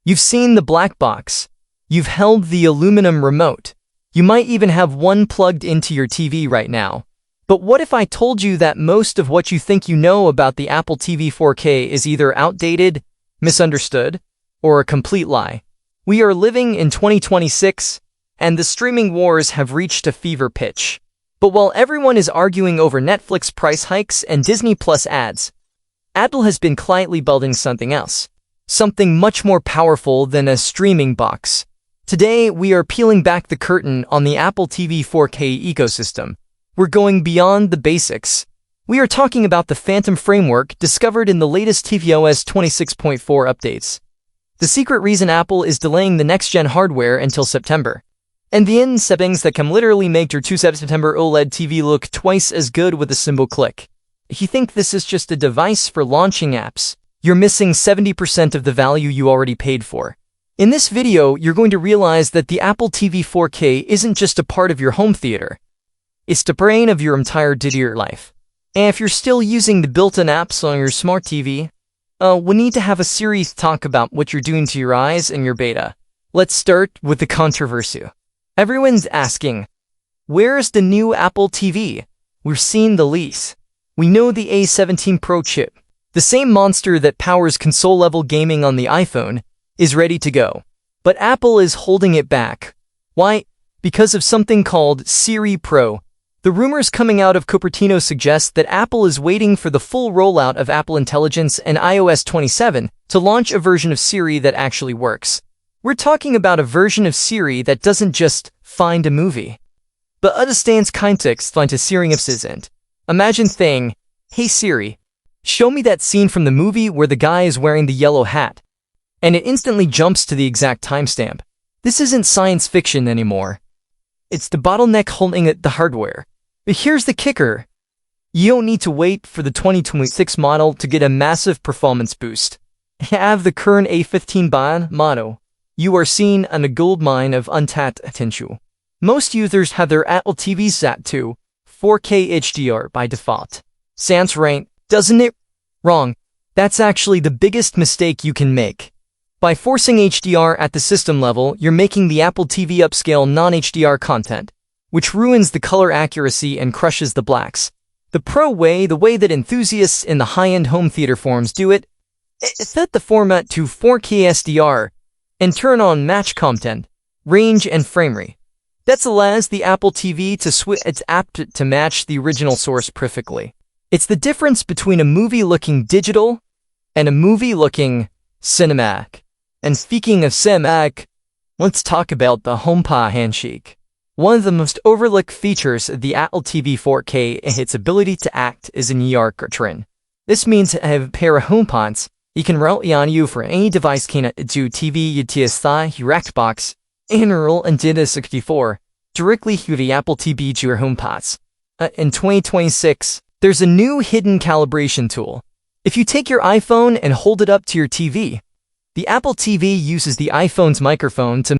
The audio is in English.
You've seen the black box. You've held the aluminum remote. You might even have one plugged into your TV right now. But what if I told you that most of what you think you know about the Apple TV 4K is either outdated, misunderstood, or a complete lie? We are living in 2026, and the streaming wars have reached a fever pitch. But while everyone is arguing over Netflix price hikes and Disney Plus ads, Apple has been quietly building something else. Something much more powerful than a streaming box. Today, we are peeling back the curtain on the Apple TV 4K ecosystem. We're going beyond the basics. We are talking about the Phantom framework discovered in the latest tvOS 26.4 updates. The secret reason Apple is delaying the next-gen hardware until September. And the in settings that can literally make your 2 September OLED TV look twice as good with a simple click. If you think this is just a device for launching apps, you're missing 70% of the value you already paid for. In this video, you're going to realize that the Apple TV 4K isn't just a part of your home theater. It's the brain of your entire digital life. And if you're still using the built-in apps on your smart TV, we need to have a serious talk about what you're doing to your eyes and your beta. Let's start with the controversy. Everyone's asking, where's the new Apple TV? We've seen the lease. We know the A17 Pro chip, the same monster that powers console-level gaming on the iPhone, is ready to go. But Apple is holding it back. Why? Because of something called Siri Pro. The rumors coming out of Cupertino suggest that Apple is waiting for the full rollout of Apple Intelligence and iOS 27 to launch a version of Siri that actually works. We're talking about a version of Siri that doesn't just find a movie, but understands context like a Siri isn't. Imagine saying, "Hey Siri, show me that scene from the movie where the guy is wearing the yellow hat," and it instantly jumps to the exact timestamp. This isn't science fiction anymore. It's the bottleneck holding at the hardware. But here's the kicker. You don't need to wait for the 2026 model to get a massive performance boost. Have the current A15 model. You are seeing a gold mine of untapped potential. Most users have their Apple TVs set to 4K HDR by default. Sounds right, doesn't it? Wrong. That's actually the biggest mistake you can make. By forcing HDR at the system level, you're making the Apple TV upscale non-HDR content, which ruins the color accuracy and crushes the blacks. The pro way, the way that enthusiasts in the high-end home theater forums do it, is set the format to 4K SDR and turn on match content, range, and frame rate. That allows the Apple TV to switch its app to match the original source perfectly. It's the difference between a movie looking digital and a movie looking cinematic. And speaking of cinematic, let's talk about the HomePod handshake. One of the most overlooked features of the Apple TV 4K is its ability to act as an ER curtain. This means that have a pair of HomePods, you can route on you for any device connected to TV, UTSI, direct box, Integral and Data 64, directly through the Apple TV to your HomePods. In 2026, there's a new hidden calibration tool. If you take your iPhone and hold it up to your TV, the Apple TV uses the iPhone's microphone to